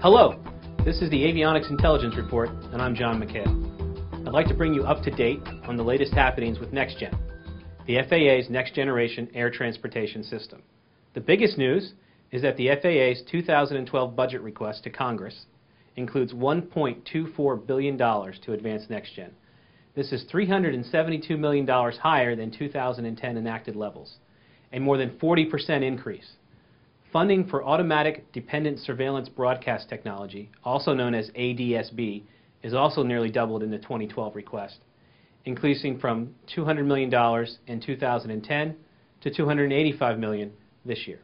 Hello, this is the Avionics Intelligence Report, and I'm John McHale. I'd like to bring you up to date on the latest happenings with NextGen, the FAA's next generation air transportation system. The biggest news is that the FAA's 2012 budget request to Congress includes $1.24 billion to advance NextGen. This is $372 million higher than 2010 enacted levels, a more than 40% increase. Funding for Automatic Dependent Surveillance Broadcast Technology, also known as ADSB, is also nearly doubled in the 2012 request, increasing from $200 million in 2010 to $285 million this year.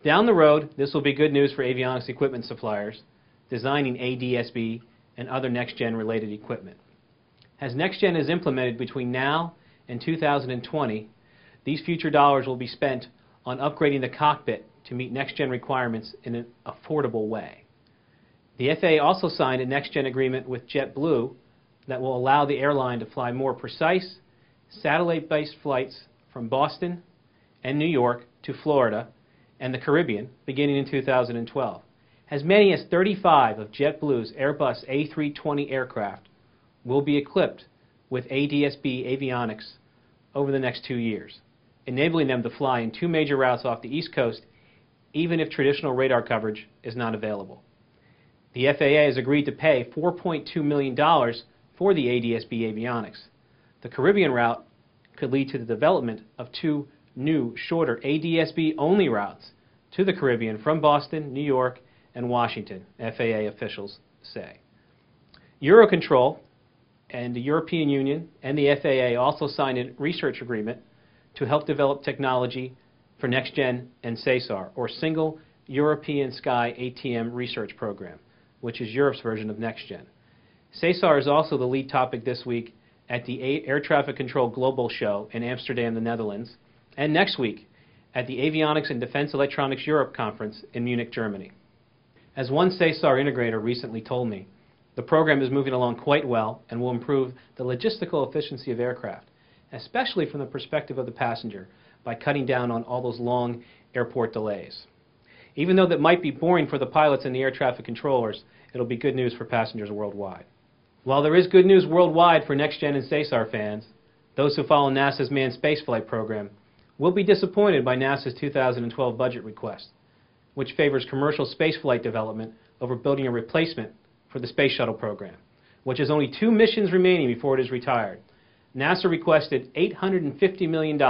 Down the road, this will be good news for avionics equipment suppliers designing ADSB and other next-gen related equipment. As next-gen is implemented between now and 2020, these future dollars will be spent on upgrading the cockpit to meet next-gen requirements in an affordable way. The FAA also signed a next-gen agreement with JetBlue that will allow the airline to fly more precise, satellite-based flights from Boston and New York to Florida and the Caribbean beginning in 2012. As many as 35 of JetBlue's Airbus A320 aircraft will be equipped with ADSB avionics over the next 2 years, enabling them to fly in 2 major routes off the East Coast even if traditional radar coverage is not available. The FAA has agreed to pay $4.2 million for the ADSB avionics. The Caribbean route could lead to the development of 2 new, shorter ADSB-only routes to the Caribbean from Boston, New York, and Washington, FAA officials say. Eurocontrol and the European Union and the FAA also signed a research agreement to help develop technology for NextGen and SESAR, or Single European Sky ATM Research Program, which is Europe's version of NextGen. SESAR is also the lead topic this week at the Air Traffic Control Global Show in Amsterdam, the Netherlands, and next week at the Avionics and Defense Electronics Europe Conference in Munich, Germany. As one SESAR integrator recently told me, the program is moving along quite well and will improve the logistical efficiency of aircraft, especially from the perspective of the passenger, by cutting down on all those long airport delays. Even though that might be boring for the pilots and the air traffic controllers, it'll be good news for passengers worldwide. While there is good news worldwide for NextGen and SESAR fans, those who follow NASA's manned spaceflight program will be disappointed by NASA's 2012 budget request, which favors commercial spaceflight development over building a replacement for the Space Shuttle program, which has only 2 missions remaining before it is retired. NASA requested $850 million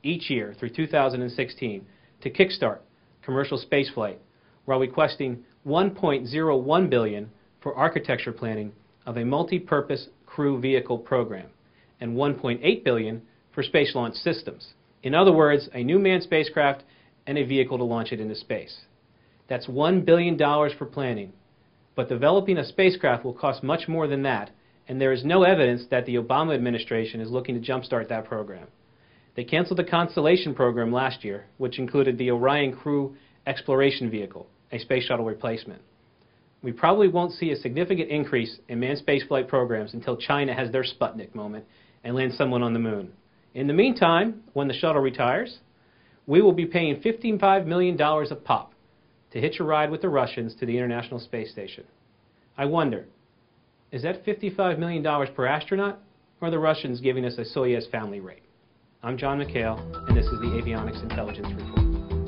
each year through 2016 to kickstart commercial spaceflight, while requesting $1.01 billion for architecture planning of a multi-purpose crew vehicle program and $1.8 billion for space launch systems. In other words, a new manned spacecraft and a vehicle to launch it into space. That's $1 billion for planning, but developing a spacecraft will cost much more than that, and there is no evidence that the Obama administration is looking to jumpstart that program. They canceled the Constellation program last year, which included the Orion Crew Exploration Vehicle, a space shuttle replacement. We probably won't see a significant increase in manned spaceflight programs until China has their Sputnik moment and lands someone on the moon. In the meantime, when the shuttle retires, we will be paying $55 million a pop to hitch a ride with the Russians to the International Space Station. I wonder, is that $55 million per astronaut, or are the Russians giving us a Soyuz family rate? I'm John McHale, and this is the Avionics Intelligence Report.